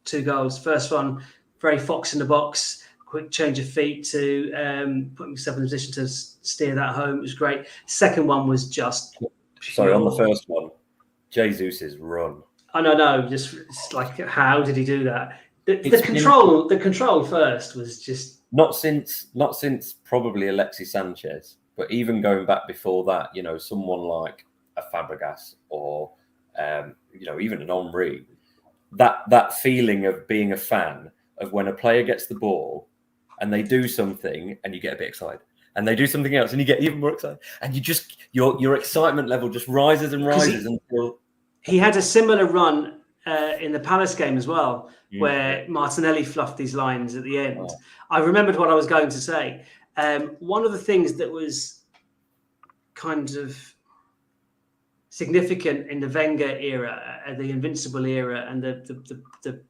2 goals. First one, very fox in the box, quick change of feet to put himself in a position to steer that home. It was great. Second one was just sorry, on the first one, Jesus' run. I know. Just it's like, how did he do that? The control first was just not since probably Alexis Sanchez, but even going back before that, someone like a Fabregas or even an Henry, that feeling of being a fan of when a player gets the ball and they do something and you get a bit excited, and they do something else and you get even more excited, and you just your excitement level just rises and rises until he had a similar run in the Palace game as well, where Martinelli fluffed these lines at the end. Oh. I remembered what I was going to say. One of the things that was kind of significant in the Wenger era, the Invincible era, and the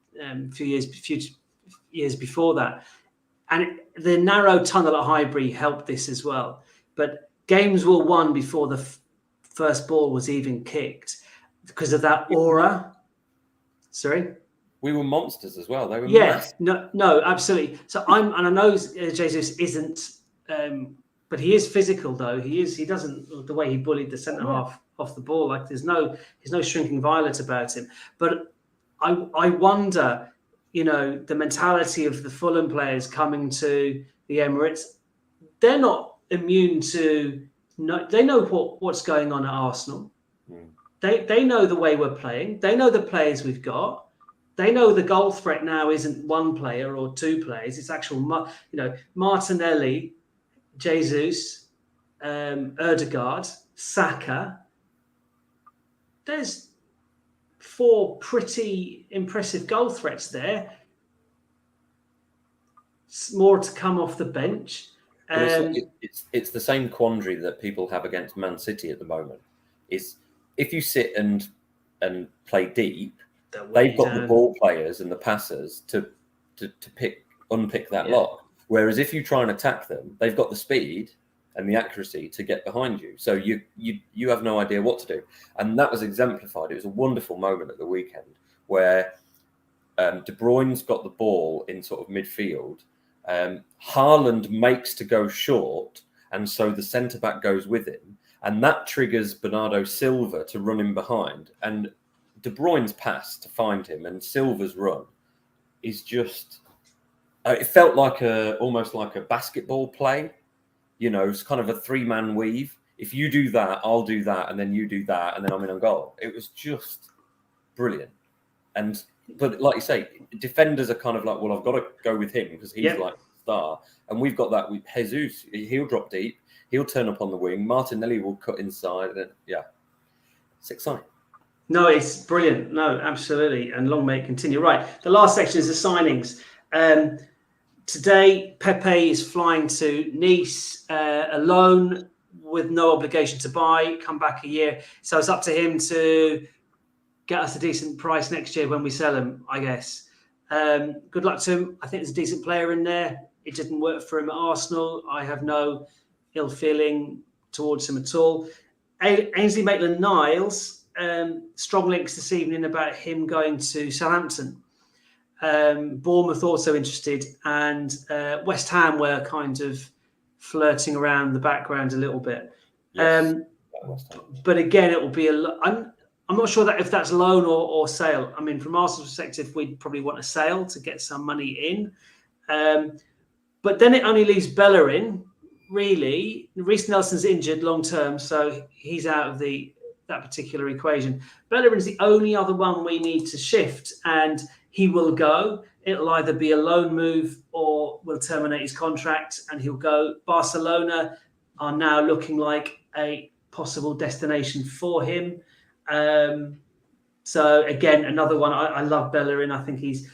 few years before that, and the narrow tunnel at Highbury helped this as well. But games were won before the first ball was even kicked because of that aura. Sorry? We were monsters as well. They were massive. No, absolutely. So I know Jesus isn't, but he is physical though. He doesn't, the way he bullied the centre half off the ball. Like there's no shrinking violet about him. But I wonder, the mentality of the Fulham players coming to the Emirates. They're not immune to. They know what's going on at Arsenal. They know the way we're playing. They know the players we've got. They know the goal threat now isn't 1 player or 2 players. It's actual, Martinelli, Jesus, Ødegaard, Saka. There's 4 pretty impressive goal threats there. More to come off the bench. It's the same quandary that people have against Man City at the moment. Is if you sit and play deep, they've got the ball players and the passers to unpick that lock. Whereas if you try and attack them, they've got the speed and the accuracy to get behind you. So you have no idea what to do. And that was exemplified. It was a wonderful moment at the weekend where De Bruyne's got the ball in sort of midfield. Haaland makes to go short, and so the centre-back goes with him. And that triggers Bernardo Silva to run in behind. And De Bruyne's pass to find him and Silva's run is just... it felt like almost like a basketball play. It's kind of a 3-man weave. If you do that, I'll do that, and then you do that, and then I'm in on goal. It was just brilliant. But like you say, defenders are kind of like, well, I've got to go with him because he's like the star. And we've got that with Jesus. He'll drop deep. He'll turn up on the wing. Martinelli will cut inside. And it's exciting. No, it's brilliant. No, absolutely. And long may it continue. Right. The last section is the signings. Today, Pepe is flying to Nice alone with no obligation to buy, come back a year. So it's up to him to get us a decent price next year when we sell him, I guess. Good luck to him. I think there's a decent player in there. It didn't work for him at Arsenal. I have no ill feeling towards him at all. Ainsley Maitland-Niles, strong links this evening about him going to Southampton. Bournemouth also interested, and West Ham were kind of flirting around the background a little bit. Yes, but again, it will be I'm not sure that if that's loan or sale. I mean, from Arsenal's perspective, we'd probably want a sale to get some money in. But then it only leaves Bellerin, really. Reece Nelson's injured long term, so he's out of that particular equation. Bellerin's the only other one we need to shift, and he will go. It'll either be a loan move or we'll terminate his contract and he'll go. Barcelona are now looking like a possible destination for him. So again, another one. I love Bellerin. I think he's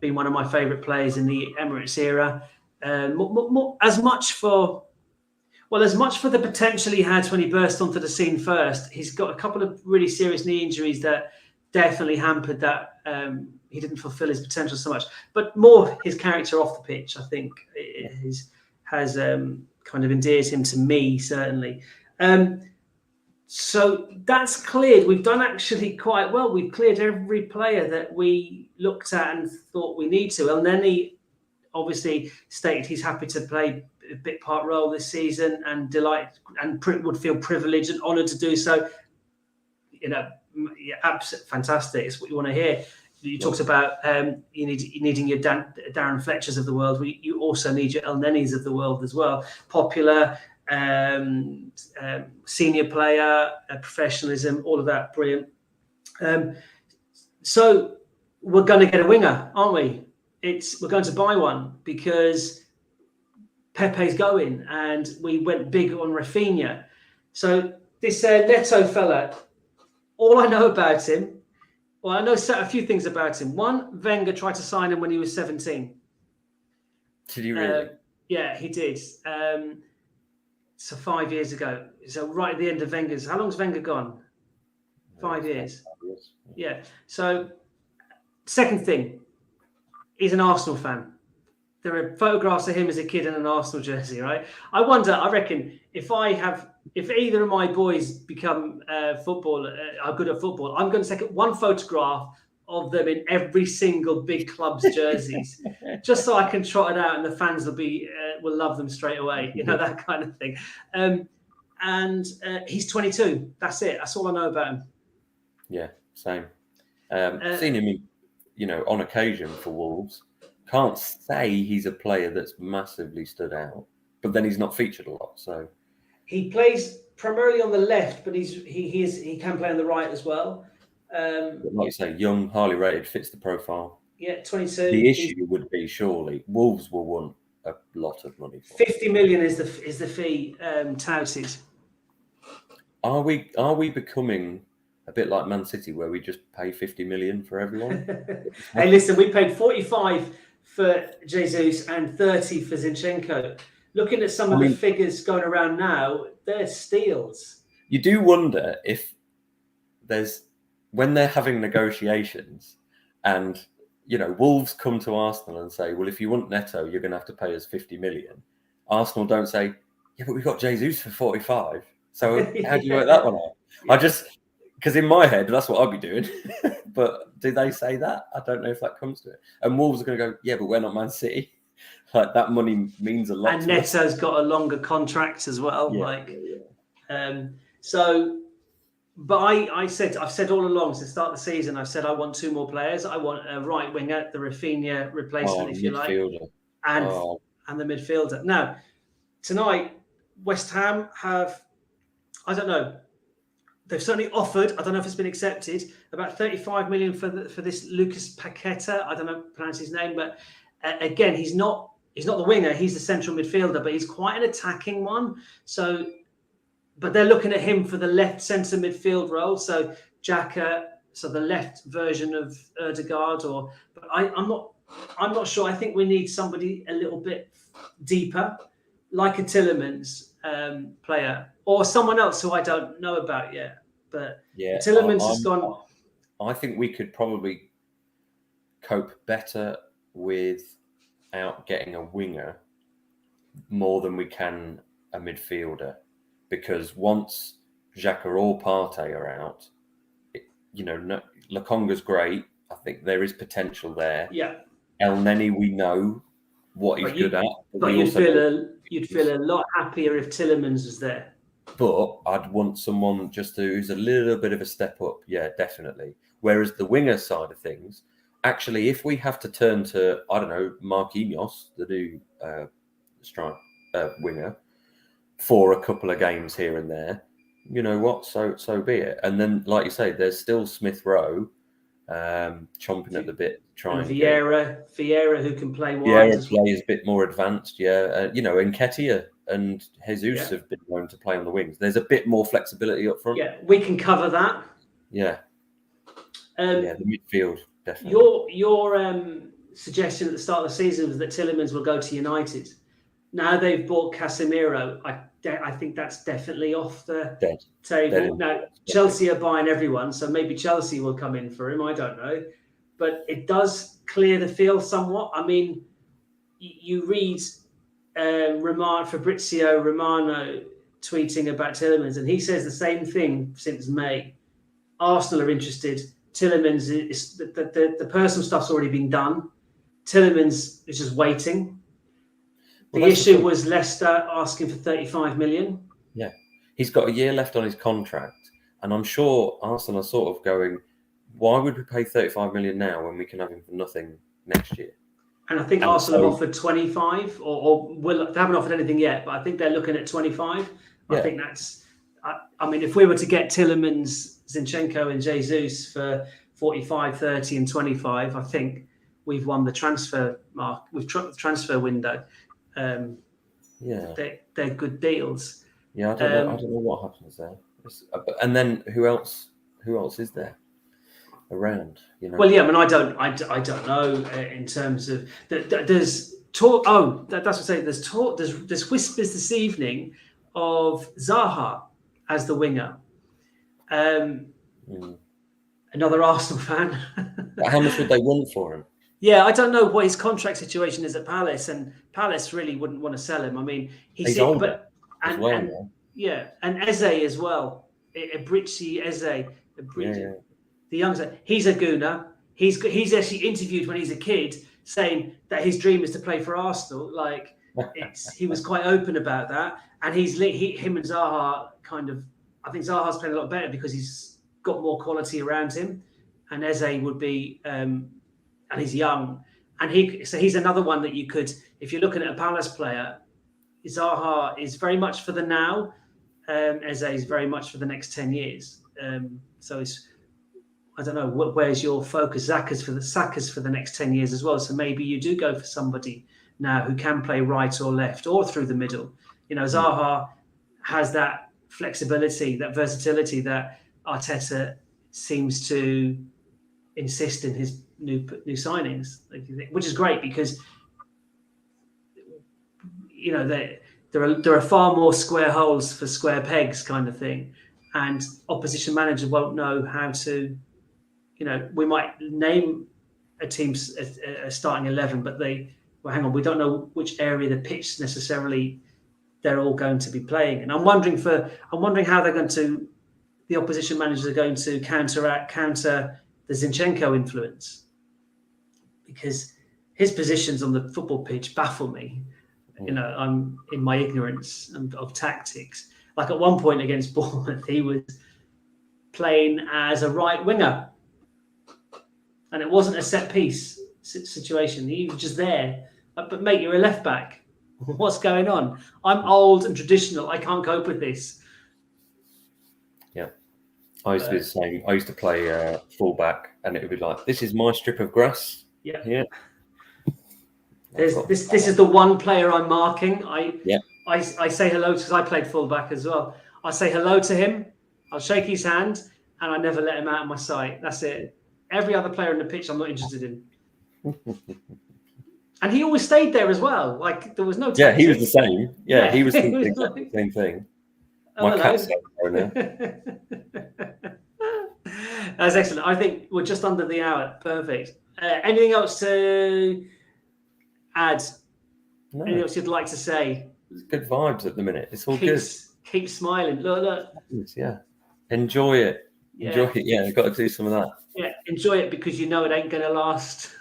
been one of my favourite players in the Emirates era. As much for the potential he had when he burst onto the scene first. He's got a couple of really serious knee injuries that definitely hampered that. He didn't fulfil his potential so much, but more his character off the pitch, I think, has kind of endeared him to me, certainly. So that's cleared. We've done actually quite well. We've cleared every player that we looked at and thought we need to. El Neni obviously stated he's happy to play a bit part role this season and would feel privileged and honoured to do so. Absolutely fantastic. It's what you want to hear. You talked about you needing your Darren Fletchers of the world. You also need your El Nenis of the world as well. Popular, senior player, professionalism, all of that, brilliant. So we're going to get a winger, aren't we? We're going to buy one because Pepe's going, and we went big on Rafinha. So this Neto fella, all I know about him. Well, I know a few things about him. One, Wenger tried to sign him when he was 17. Did he really? Yeah, he did. So 5 years ago. So right at the end of Wenger's. How long's Wenger gone? 5 years. Yeah. So second thing, he's an Arsenal fan. There are photographs of him as a kid in an Arsenal jersey, right? I reckon if either of my boys become are good at football, I'm going to take one photograph of them in every single big club's jerseys, just so I can trot it out and the fans will love them straight away, that kind of thing. And he's 22. That's it. That's all I know about him. Yeah, same. Seen him, on occasion for Wolves. Can't say he's a player that's massively stood out, but then he's not featured a lot. So he plays primarily on the left, but he can play on the right as well. Like you say, young, highly rated, fits the profile. Yeah, 22. The issue would be surely Wolves will want a lot of money. 50 million is the fee touted. Are we becoming a bit like Man City, where we just pay 50 million for everyone? Hey, listen, we paid 45 for Jesus and 30 for Zinchenko. Looking at some of the figures going around now, they're steals. You do wonder if when they're having negotiations and, Wolves come to Arsenal and say, well, if you want Neto, you're going to have to pay us 50 million. Arsenal don't say, yeah, but we've got Jesus for 45. So how do you work that one out? Because in my head, that's what I'd be doing. But do they say that? I don't know if that comes to it. And Wolves are going to go, yeah, but we're not Man City. Like, that money means a lot. And Neto's got a longer contract as well. But I've said all along since the start of the season, I've said I want two more players. I want a right winger, the Rafinha replacement, if you like, and the midfielder. Now, tonight, West Ham have, I don't know, they've certainly offered, I don't know if it's been accepted, about 35 million for this Lucas Paqueta. I don't know how to pronounce his name, but again, he's not the winger, he's the central midfielder, but he's quite an attacking one. But they're looking at him for the left centre midfield role. So Xhaka, so the left version of Ødegaard, but I'm not sure. I think we need somebody a little bit deeper, like a Tielemans player, or someone else who I don't know about yet. But Tielemans has gone. I think we could probably cope better without getting a winger more than we can a midfielder, because once Xhaka or Partey are out, Lokonga's great. I think there is potential there. Yeah. El Neni, we know what he's good at. But you'd feel a lot happier if Tielemans was there. But I'd want someone who's a little bit of a step up. Yeah, definitely. Whereas the winger side of things, actually, if we have to turn to, I don't know, Marquinhos, the new winger, for a couple of games here and there, you know what? So be it. And then, like you say, there's still Smith Rowe chomping at the bit, trying and Vieira, who can play wide. Vieira plays a bit more advanced, you know, and Nketiah and Jesus have been known to play on the wings. There's a bit more flexibility up front. Yeah, we can cover that. Yeah. The midfield, definitely. Your suggestion at the start of the season was that Tielemans will go to United. Now they've bought Casemiro. I think that's definitely off the table. Now, Chelsea are buying everyone, so maybe Chelsea will come in for him. I don't know. But it does clear the field somewhat. I mean, you read Fabrizio Romano tweeting about Tielemans, and he says the same thing since May. Arsenal are interested. Tielemans is the personal stuff's already been done. Tielemans is just waiting. The issue was Leicester asking for 35 million. Yeah, he's got a year left on his contract, and I'm sure Arsenal are sort of going, why would we pay 35 million now when we can have him for nothing next year? And I think Arsenal have offered 25, or they haven't offered anything yet, but I think they're looking at 25. I think that's. I mean, if we were to get Tielemans, Zinchenko, and Jesus for 45, 30, and 25, I think we've won the transfer mark. We've the transfer window. They're good deals. Yeah, I don't know what happens there. And then who else is there around? You know. Well, yeah, I mean, I don't know in terms of there's talk. Oh, that's what I'm saying. There's talk. There's whispers this evening of Zaha as the winger. Another Arsenal fan. How much would they want for him? Yeah, I don't know what his contract situation is at Palace, and Palace really wouldn't want to sell him. I mean, he's older, and Eze as well. Ebrichi Eze, the youngster. He's a gooner. He's actually interviewed when he's a kid, saying that his dream is to play for Arsenal. Like he was quite open about that, and him and Zaha kind of. I think Zaha's playing a lot better because he's got more quality around him, and Eze would be. And he's young, and he's another one that you could, if you're looking at a Palace player, Zaha is very much for the now, Eze is very much for the next 10 years. So it's, I don't know, where's your focus? Saka's for the next 10 years as well. So maybe you do go for somebody now who can play right or left or through the middle. You know, Zaha has that flexibility, that versatility that Arteta seems to insist in his new signings, which is great because you know there are far more square holes for square pegs kind of thing, and opposition manager won't know how to. You know, we might name a team's a starting 11, but hang on, we don't know which area of the pitch necessarily they're all going to be playing, and I'm wondering how the opposition managers are going to counter the Zinchenko influence, because his positions on the football pitch baffle me. You know, I'm in my ignorance of tactics. Like at one point against Bournemouth, he was playing as a right winger, and it wasn't a set piece situation. He was just there. But mate, you're a left back. What's going on? I'm old and traditional. I can't cope with this. Yeah. I used to be the same. I used to play fullback, and it would be like, "This is my strip of grass." Yeah. This is the one player I'm marking. I say hello because I played fullback as well. I say hello to him. I'll shake his hand, and I never let him out of my sight. That's it. Every other player on the pitch, I'm not interested in. And he always stayed there as well. Like there was no. Yeah, he was the same. Yeah, he was thinking exactly the same thing. My cat's there now. That's excellent. I think we're just under the hour. Perfect. Anything else to add? No. Anything else you'd like to say? It's good vibes at the minute. It's all good. Keep smiling. Look. Yeah. Enjoy it. Yeah. Enjoy it. Yeah, I've got to do some of that. Yeah, enjoy it because you know it ain't going to last.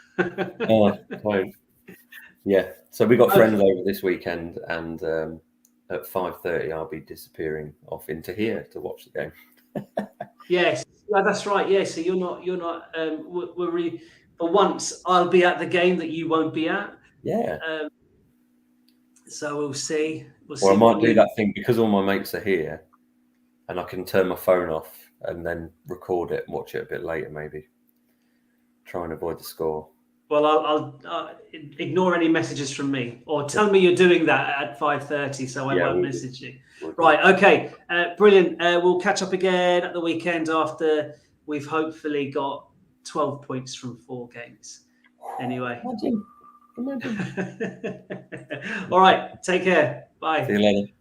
Quite. Yeah. So we got friends over this weekend, and at 5:30 I'll be disappearing off into here to watch the game. Yes, that's right. Yeah, so you're not. We're for once I'll be at the game that you won't be at. Yeah. So we'll see. Or I might do that thing because all my mates are here, and I can turn my phone off and then record it and watch it a bit later. Maybe try and avoid the score. Well, I'll ignore any messages from me, or tell me you're doing that at 5:30, so I won't message you. Right, okay, brilliant. We'll catch up again at the weekend after we've hopefully got 12 points from 4 games. Anyway. Imagine. All right, take care. Bye. See you later.